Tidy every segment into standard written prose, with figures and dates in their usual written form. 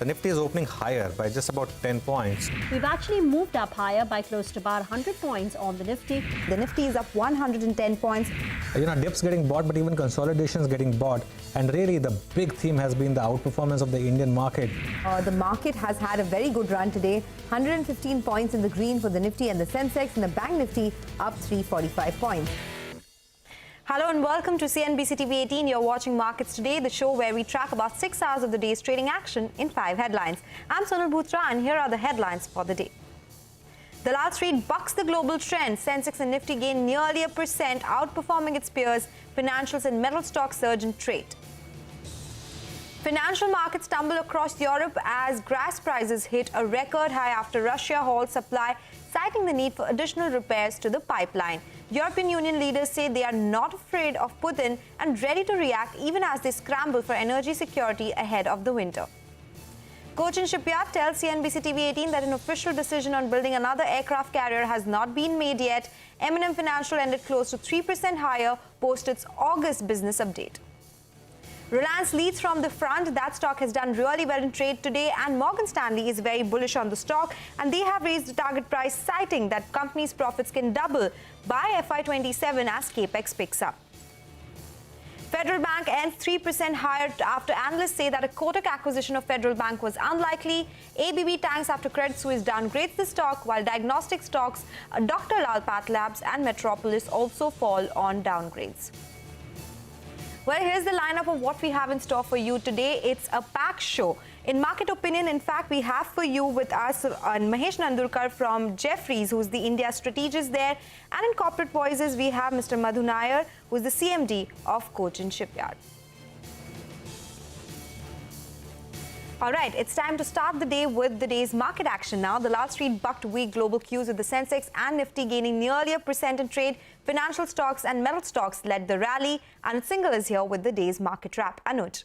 The Nifty is opening higher by just about 10 points. We've actually moved up higher by close to about 100 points on the Nifty. The Nifty is up 110 points. Dips getting bought, but even consolidations getting bought. And really, the big theme has been the outperformance of the Indian market. The market has had a very good run today. 115 points in the green for the Nifty and the Sensex, and the Bank Nifty up 345 points. Hello and welcome to CNBC-TV18. You're watching Markets Today, the show where we track about 6 hours of the day's trading action in 5 headlines. I'm Sonal Bhutra, and here are the headlines for the day. The last read bucks the global trend. Sensex and Nifty gain nearly 1%, outperforming its peers. Financials and metal stocks surge in trade. Financial markets tumble across Europe as gas prices hit a record high after Russia halted supply, citing the need for additional repairs to the pipeline. European Union leaders say they are not afraid of Putin and ready to react even as they scramble for energy security ahead of the winter. Cochin Shipyard tells CNBC-TV18 that an official decision on building another aircraft carrier has not been made yet. M&M Financial ended close to 3% higher post its August business update. Reliance leads from the front. That stock has done really well in trade today, and Morgan Stanley is very bullish on the stock, and they have raised the target price, citing that company's profits can double by FY27 as capex picks up. Federal Bank ends 3% higher after analysts say that a Kotak acquisition of Federal Bank was unlikely. ABB tanks after Credit Suisse downgrades the stock, while diagnostic stocks Dr. Lal PathLabs and Metropolis also fall on downgrades. Well, here's the lineup of what we have in store for you today. It's a packed show. In market opinion, in fact, we have for you with us Mahesh Nandurkar from Jefferies, who's the India strategist there. And in corporate voices, we have Mr. Madhu Nair, who's the CMD of Cochin Shipyard. All right, it's time to start the day with the day's market action now. The last read bucked weak global cues with the Sensex and Nifty gaining nearly 1% in trade. Financial stocks and metal stocks led the rally, and Single is here with the day's market wrap. Anuj.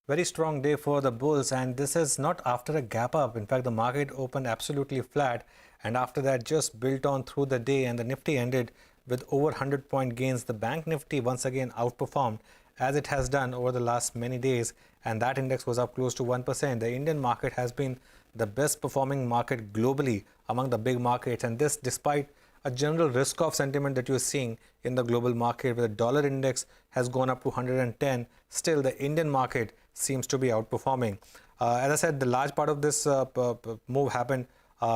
Very strong day for the bulls, and this is not after a gap up. In fact, the market opened absolutely flat, and after that just built on through the day, and the Nifty ended with over 100-point gains. The Bank Nifty once again outperformed, as it has done over the last many days, and that index was up close to 1%. The Indian market has been the best performing market globally among the big markets, and this despite a general risk-off sentiment that you're seeing in the global market, where the dollar index has gone up to 110. Still, the Indian market seems to be outperforming. As I said, the large part of this move happened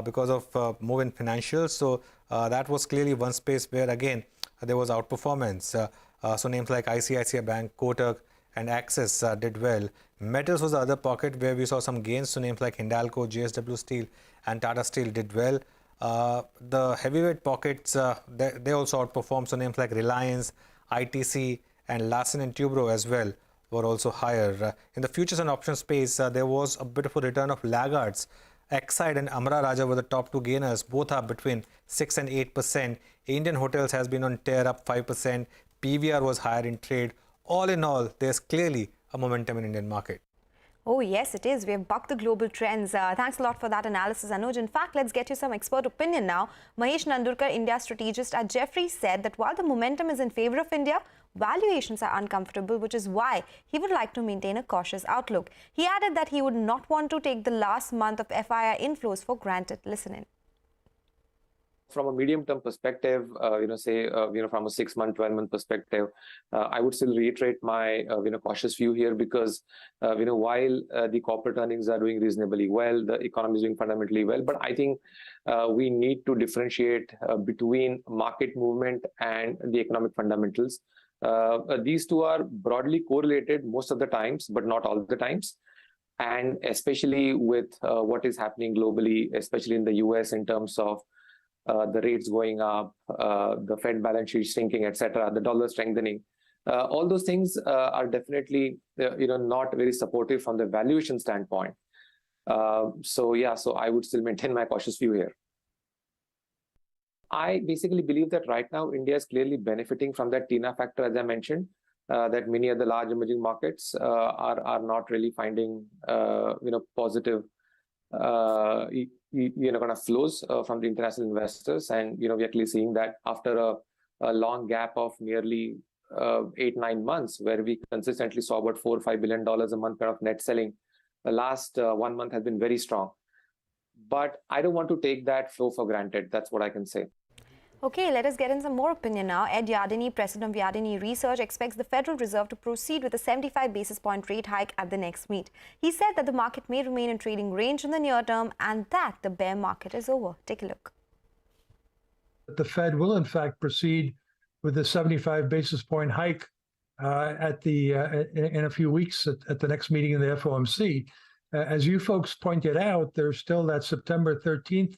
because of move in financials. So that was clearly one space where, again, there was outperformance. So names like ICICI Bank, Kotak, and Axis did well. Metals was the other pocket where we saw some gains. So names like Hindalco, JSW Steel, and Tata Steel did well. The heavyweight pockets, they also outperformed. So names like Reliance, ITC, and Larsen & Toubro as well were also higher. In the futures and options space, there was a bit of a return of laggards. Exide and Amara Raja were the top two gainers. Both are between 6 and 8%. Indian Hotels has been on tear, up 5%. PVR was higher in trade. All in all, there's clearly a momentum in Indian market. Oh, yes, it is. We have bucked the global trends. Thanks a lot for that analysis, Anuj. In fact, let's get you some expert opinion now. Mahesh Nandurkar, India strategist at Jefferies, said that while the momentum is in favor of India, valuations are uncomfortable, which is why he would like to maintain a cautious outlook. He added that he would not want to take the last month of FII inflows for granted. Listen in. From a medium-term perspective, from a 6-month, 12-month perspective, I would still reiterate my, cautious view here because, while the corporate earnings are doing reasonably well, the economy is doing fundamentally well. But I think we need to differentiate between market movement and the economic fundamentals. These two are broadly correlated most of the times, but not all the times. And especially with what is happening globally, especially in the US in terms of the rates going up, the Fed balance sheet shrinking, etc., the dollar strengthening. All those things are definitely, not very supportive from the valuation standpoint. So I would still maintain my cautious view here. I basically believe that right now India is clearly benefiting from that TINA factor, as I mentioned, that many of the large emerging markets are not really finding, positive kind of flows from the international investors. And, we are clearly seeing that after a long gap of nearly 8-9 months, where we consistently saw about $4 or $5 billion a month kind of net selling the last 1 month has been very strong. But I don't want to take that flow for granted. That's what I can say. Okay, let us get in some more opinion now. Ed Yardeni, president of Yardeni Research, expects the Federal Reserve to proceed with a 75 basis point rate hike at the next meet. He said that the market may remain in trading range in the near term and that the bear market is over. Take a look. The Fed will, in fact, proceed with a 75 basis point hike in a few weeks at the next meeting in the FOMC. As you folks pointed out, there's still that September 13th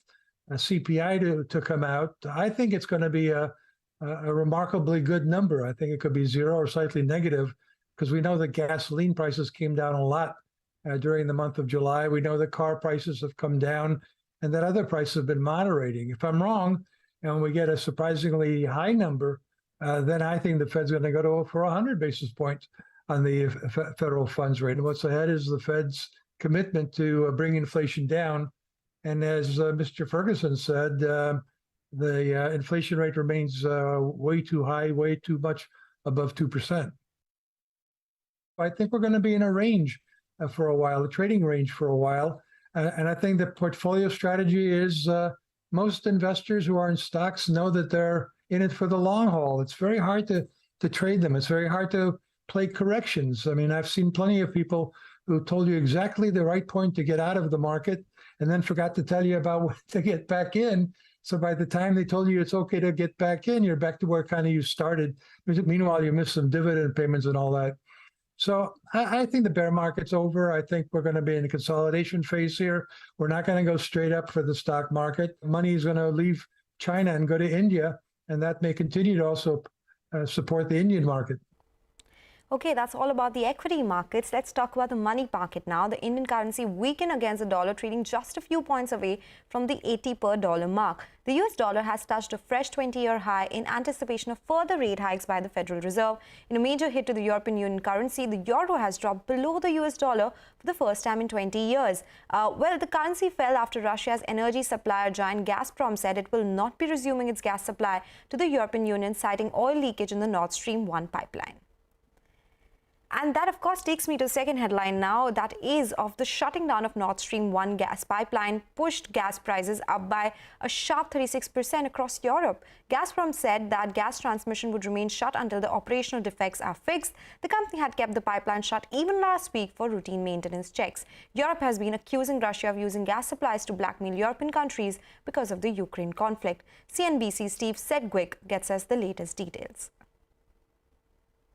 CPI to come out. I think it's going to be a remarkably good number. I think it could be 0 or slightly negative because we know that gasoline prices came down a lot during the month of July. We know that car prices have come down and that other prices have been moderating. If I'm wrong and we get a surprisingly high number, then I think the Fed's going to go for 100 basis points on the federal funds rate. And what's ahead is the Fed's commitment to bring inflation down. And as Mr. Ferguson said, the inflation rate remains way too high, way too much above 2%. I think we're going to be in a range for a while, a trading range for a while. And I think the portfolio strategy is most investors who are in stocks know that they're in it for the long haul. It's very hard to trade them. It's very hard to play corrections. I mean, I've seen plenty of people who told you exactly the right point to get out of the market and then forgot to tell you about when to get back in. So by the time they told you it's okay to get back in, you're back to where kind of you started. Meanwhile, you missed some dividend payments and all that. So I think the bear market's over. I think we're going to be in a consolidation phase here. We're not going to go straight up for the stock market. Money is going to leave China and go to India, and that may continue to also support the Indian market. Okay, that's all about the equity markets. Let's talk about the money market now. The Indian currency weakened against the dollar, trading just a few points away from the 80 per dollar mark. The US dollar has touched a fresh 20-year high in anticipation of further rate hikes by the Federal Reserve. In a major hit to the European Union currency, the euro has dropped below the US dollar for the first time in 20 years. Well, the currency fell after Russia's energy supplier giant Gazprom said it will not be resuming its gas supply to the European Union, citing oil leakage in the Nord Stream 1 pipeline. And that, of course, takes me to the second headline now. That is of the shutting down of Nord Stream 1 gas pipeline pushed gas prices up by a sharp 36% across Europe. Gazprom said that gas transmission would remain shut until the operational defects are fixed. The company had kept the pipeline shut even last week for routine maintenance checks. Europe has been accusing Russia of using gas supplies to blackmail European countries because of the Ukraine conflict. CNBC's Steve Sedgwick gets us the latest details.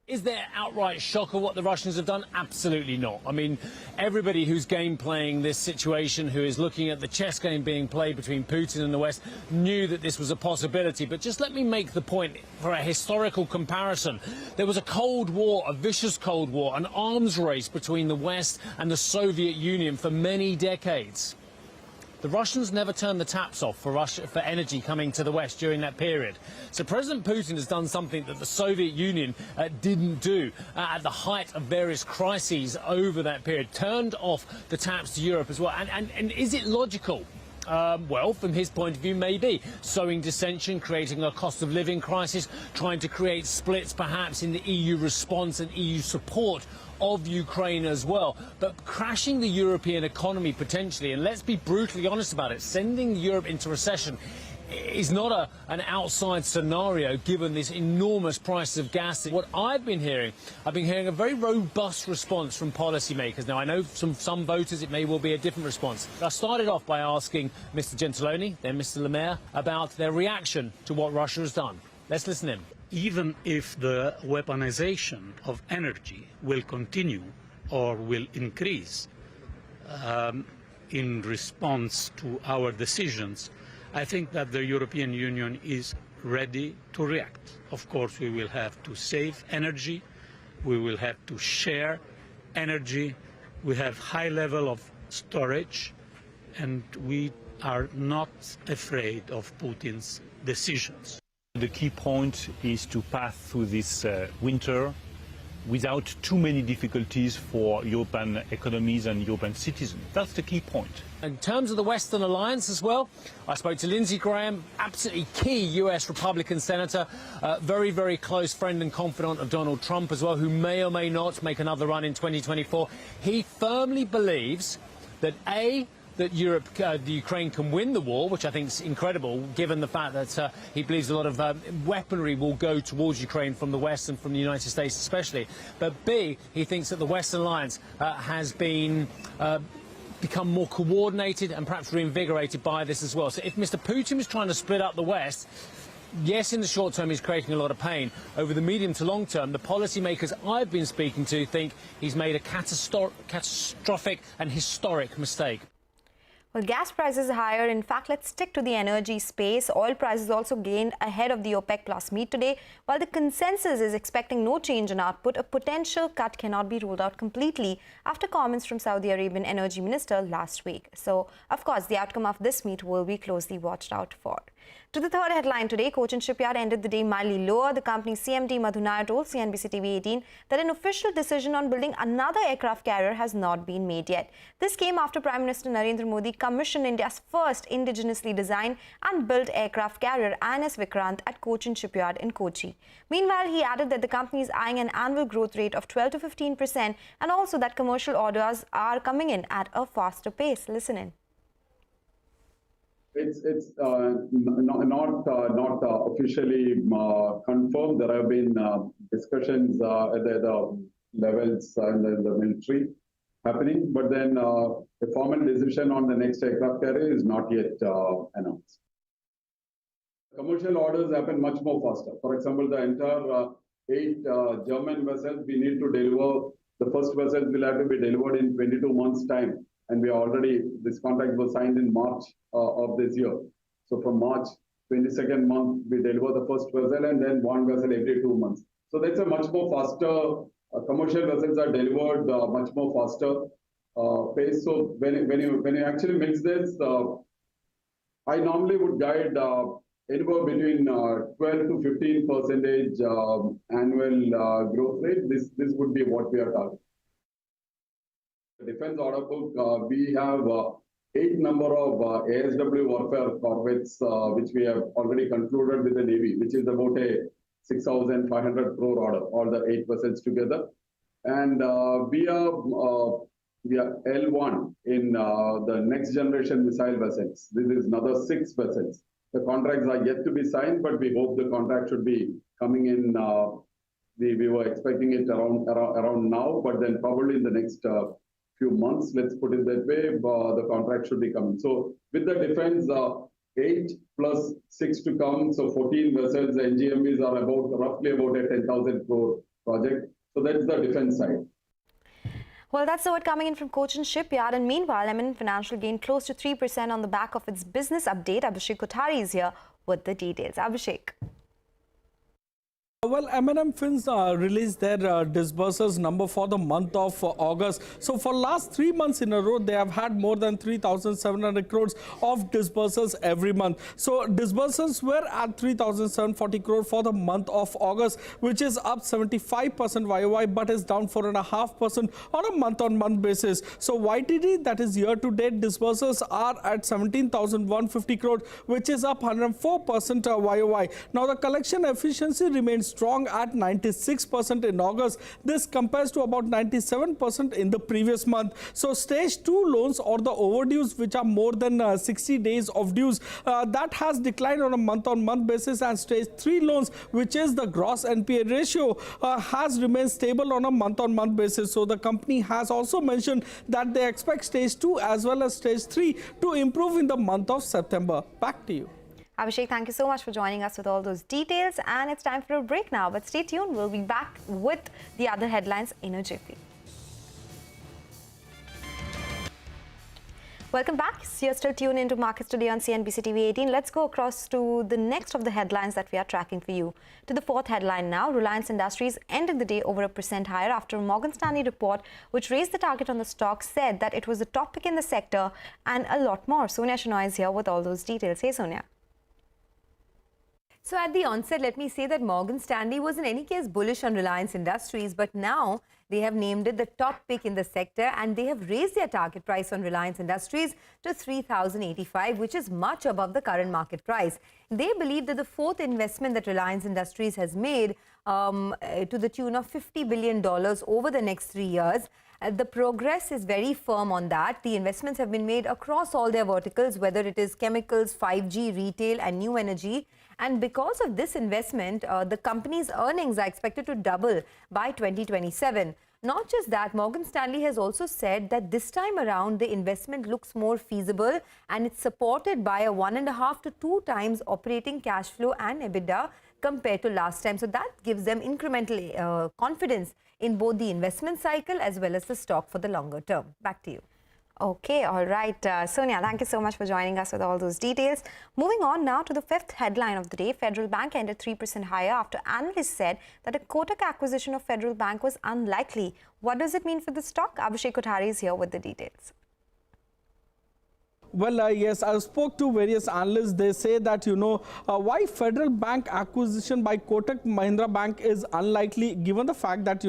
Is there outright shock of what the Russians have done? Absolutely not. I mean, everybody who's game playing this situation, who is looking at the chess game being played between Putin and the West, knew that this was a possibility. But just let me make the point for a historical comparison. There was a Cold War, a vicious Cold War, an arms race between the West and the Soviet Union for many decades. The Russians never turned the taps off for energy coming to the West during that period. So President Putin has done something that the Soviet Union didn't do at the height of various crises over that period, turned off the taps to Europe as well. And is it logical? Well, from his point of view, maybe. Sowing dissension, creating a cost of living crisis, trying to create splits perhaps in the EU response and EU support of Ukraine as well, but crashing the European economy potentially, and let's be brutally honest about it, sending Europe into recession is not an outside scenario given this enormous price of gas. What I've been hearing a very robust response from policymakers. Now, I know some voters it may well be a different response. I started off by asking Mr. Gentiloni, then Mr. Lemaire, about their reaction to what Russia has done. Let's listen in. Even if the weaponization of energy will continue or will increase in response to our decisions, I think that the European Union is ready to react. Of course, we will have to save energy, we will have to share energy, we have high level of storage, and we are not afraid of Putin's decisions. The key point is to pass through this winter without too many difficulties for European economies and European citizens. That's the key point. In terms of the Western Alliance as well, I spoke to Lindsey Graham, absolutely key US Republican senator, very, very close friend and confidant of Donald Trump as well, who may or may not make another run in 2024. He firmly believes that that the Ukraine can win the war, which I think is incredible, given the fact that he believes a lot of weaponry will go towards Ukraine from the West and from the United States especially. But B, he thinks that the Western Alliance has been become more coordinated and perhaps reinvigorated by this as well. So if Mr. Putin is trying to split up the West, yes, in the short term he's creating a lot of pain. Over the medium to long term, the policymakers I've been speaking to think he's made a catastrophic and historic mistake. Well, gas prices are higher. In fact, let's stick to the energy space. Oil prices also gained ahead of the OPEC Plus meet today. While the consensus is expecting no change in output, a potential cut cannot be ruled out completely after comments from Saudi Arabian energy minister last week. So, of course, the outcome of this meet will be closely watched out for. To the third headline today, Cochin Shipyard ended the day mildly lower. The company's CMD Madhu Nair told CNBC-TV18 that an official decision on building another aircraft carrier has not been made yet. This came after Prime Minister Narendra Modi commissioned India's first indigenously designed and built aircraft carrier INS Vikrant at Cochin Shipyard in Kochi. Meanwhile, he added that the company is eyeing an annual growth rate of 12 to 15% and also that commercial orders are coming in at a faster pace. Listen in. It's not officially confirmed. There have been discussions at the levels in the military happening, but then a formal decision on the next aircraft carrier is not yet announced. Commercial orders happen much more faster. For example, the entire 8 German vessels we need to deliver. The first vessels will have to be delivered in 22 months' time. And we already, this contract was signed in March of this year. So from March 22nd month, we deliver the first vessel and then one vessel every 2 months. So that's a much more faster, commercial vessels are delivered much more faster pace. So when you actually mix this, I normally would guide anywhere between 12 to 15% annual growth rate. This would be what we are targeting. The defense order book, we have 8 number of ASW warfare corvettes, which we have already concluded with the Navy, which is about a 6,500 crore order, all the 8 vessels together. And we are L1 in the next generation missile vessels. This is another 6 vessels. The contracts are yet to be signed, but we hope the contract should be coming in. We were expecting it around now, but then probably in the next few months, let's put it that way, the contract should be coming. So with the defense, 8 plus 6 to come, so 14 vessels, the NGMVs are roughly about a 10,000 crore project. So that's the defense side. Well, that's the word coming in from Cochin Shipyard. And meanwhile, M&M Financial gained close to 3% on the back of its business update. Abhishek Kothari is here with the details. Abhishek. Well, M&M Fins released their disbursals number for the month of August. So for last 3 months in a row, they have had more than 3,700 crores of disbursals every month. So disbursals were at 3,740 crore for the month of August, which is up 75% YOY, but is down 4.5% on a month-on-month basis. So YTD, that is year-to-date disbursals, are at 17,150 crore, which is up 104% YOY. Now the collection efficiency remains strong at 96% in August. This compares to about 97% in the previous month. So stage 2 loans, or the overdues, which are more than 60 days of dues, that has declined on a month-on-month basis, and stage 3 loans, which is the gross NPA ratio, has remained stable on a month-on-month basis. So the company has also mentioned that they expect stage 2 as well as stage 3 to improve in the month of September. Back to you. Abhishek, thank you so much for joining us with all those details. And it's time for a break now, but stay tuned. We'll be back with the other headlines in a jiffy. Welcome back. You're still tuned into Markets Today on CNBC-TV18. Let's go across to the next of the headlines that we are tracking for you. To the fourth headline now, Reliance Industries ended the day over 1% higher after a Morgan Stanley report, which raised the target on the stock, said that it was a topic in the sector and a lot more. Sonia Shenoy is here with all those details. Hey, Sonia. So at the onset, let me say that Morgan Stanley was in any case bullish on Reliance Industries, but now they have named it the top pick in the sector and they have raised their target price on Reliance Industries to 3,085, which is much above the current market price. They believe that the fourth investment that Reliance Industries has made to the tune of $50 billion over the next 3 years. The progress is very firm on that. The investments have been made across all their verticals, whether it is chemicals, 5G, retail and new energy. And because of this investment, the company's earnings are expected to double by 2027. Not just that, Morgan Stanley has also said that this time around, the investment looks more feasible and it's supported by a 1.5 to 2 times operating cash flow and EBITDA compared to last time. So that gives them incremental confidence in both the investment cycle as well as the stock for the longer term. Back to you. Okay, all right. Sonia, thank you so much for joining us with all those details. Moving on now to the fifth headline of the day. Federal Bank ended 3% higher after analysts said that a Kotak acquisition of Federal Bank was unlikely. What does it mean for the stock? Abhishek Kothari is here with the details. Well, yes, I spoke to various analysts. They say that, why Federal Bank acquisition by Kotak Mahindra Bank is unlikely, given the fact that,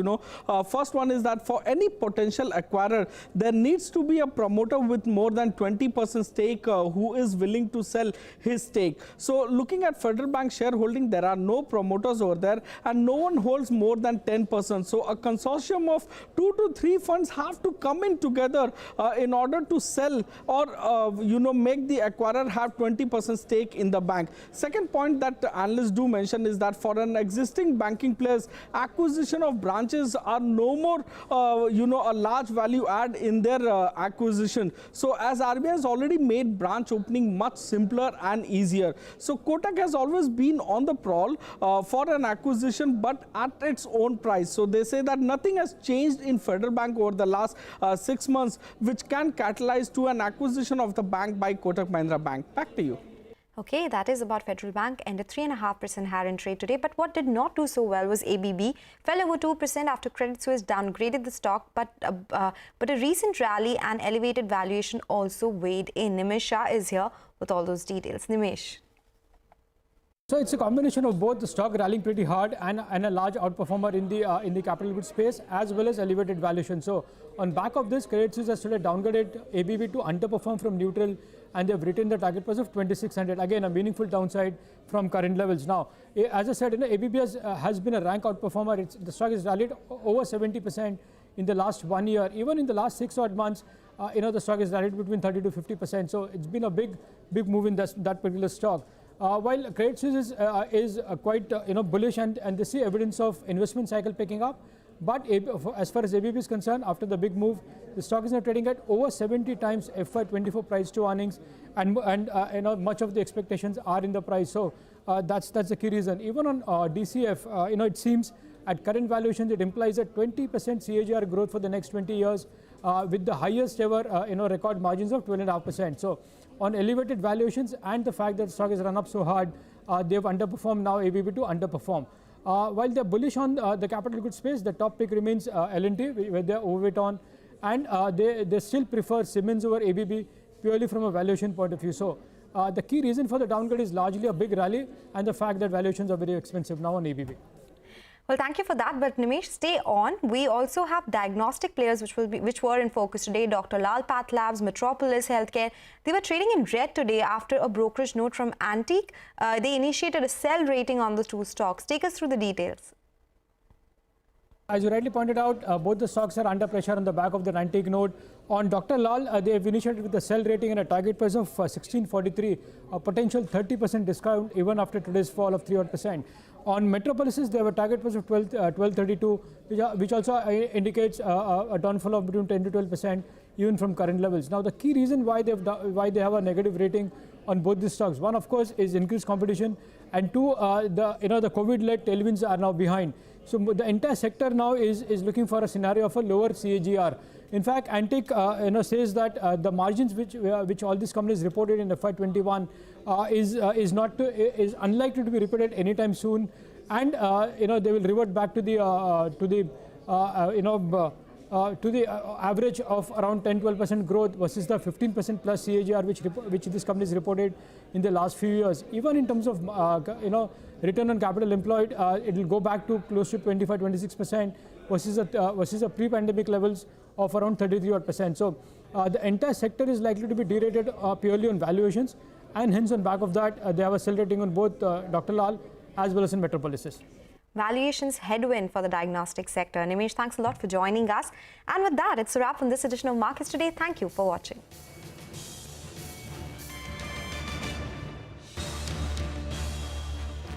first one is that for any potential acquirer, there needs to be a promoter with more than 20% stake who is willing to sell his stake. So looking at Federal Bank shareholding, there are no promoters over there and no one holds more than 10%. So a consortium of 2 to 3 funds have to come in together in order to sell or make the acquirer have 20% stake in the bank. Second point that analysts do mention is that for an existing banking players, acquisition of branches are no more, a large value add in their acquisition. So as RBI has already made branch opening much simpler and easier. So Kotak has always been on the prowl for an acquisition, but at its own price. So they say that nothing has changed in Federal Bank over the last 6 months, which can catalyze to an acquisition of the bank by Kotak Mahindra Bank. Back to you. Okay, that is about Federal Bank and a 3.5% higher in trade today. But what did not do so well was ABB. Fell over 2% after Credit Suisse downgraded the stock. But a recent rally and elevated valuation also weighed in. Nimesh Shah is here with all those details. Nimesh. So it's a combination of both the stock rallying pretty hard and a large outperformer in the capital goods space as well as elevated valuation. So on back of this, Credit Suisse has today downgraded ABB to underperform from neutral and they've retained the target price of 2,600. Again, a meaningful downside from current levels. Now, as I said, ABB has been a rank outperformer. The stock has rallied over 70% in the last 1 year. Even in the last 6 odd months, the stock has rallied between 30 to 50%. So it's been a big move in that particular stock. While Credit Suisse is quite bullish and they see evidence of investment cycle picking up, but as far as ABB is concerned, after the big move, the stock is now trading at over 70 times FY24 price to earnings, and much of the expectations are in the price. So that's the key reason. Even on DCF, it seems at current valuations it implies a 20% CAGR growth for the next 20 years, with the highest ever record margins of 12.5%. So on elevated valuations and the fact that the stock has run up so hard, they have underperformed now ABB to underperform. While they're bullish on the capital goods space, the top pick remains L&T, where they're overweight on, and they still prefer Siemens over ABB purely from a valuation point of view. So the key reason for the downgrade is largely a big rally and the fact that valuations are very expensive now on ABB. Well, thank you for that. But Nimesh, stay on. We also have diagnostic players which were in focus today. Dr. Lal Path Labs, Metropolis Healthcare. They were trading in red today after a brokerage note from Antique. They initiated a sell rating on the two stocks. Take us through the details. As you rightly pointed out, both the stocks are under pressure on the back of the Antique note. On Dr. Lal, they have initiated with a sell rating and a target price of 1643, a potential 30% discount even after today's fall of 3%. On Metropolises, they have a target price of 1232, which also indicates a downfall of between 10 to 12% even from current levels. Now, the key reason why they have a negative rating on both these stocks, one, of course, is increased competition, and two, the COVID-led tailwinds are now behind. So the entire sector now is looking for a scenario of a lower CAGR. In fact, Antique says that the margins which all these companies reported in FY21 is unlikely to be repeated anytime soon, and they will revert back to the to the average of around 10-12% growth versus the 15% plus CAGR which this company has reported in the last few years. Even in terms of return on capital employed, it will go back to close to 25-26% versus a pre-pandemic levels of around 33%. So the entire sector is likely to be derated purely on valuations, and hence on back of that they have a sell rating on both Dr. Lal as well as in Metropolis. Valuations headwind for the diagnostic sector. Nimesh, thanks a lot for joining us. And with that, it's a wrap on this edition of Markets Today. Thank you for watching.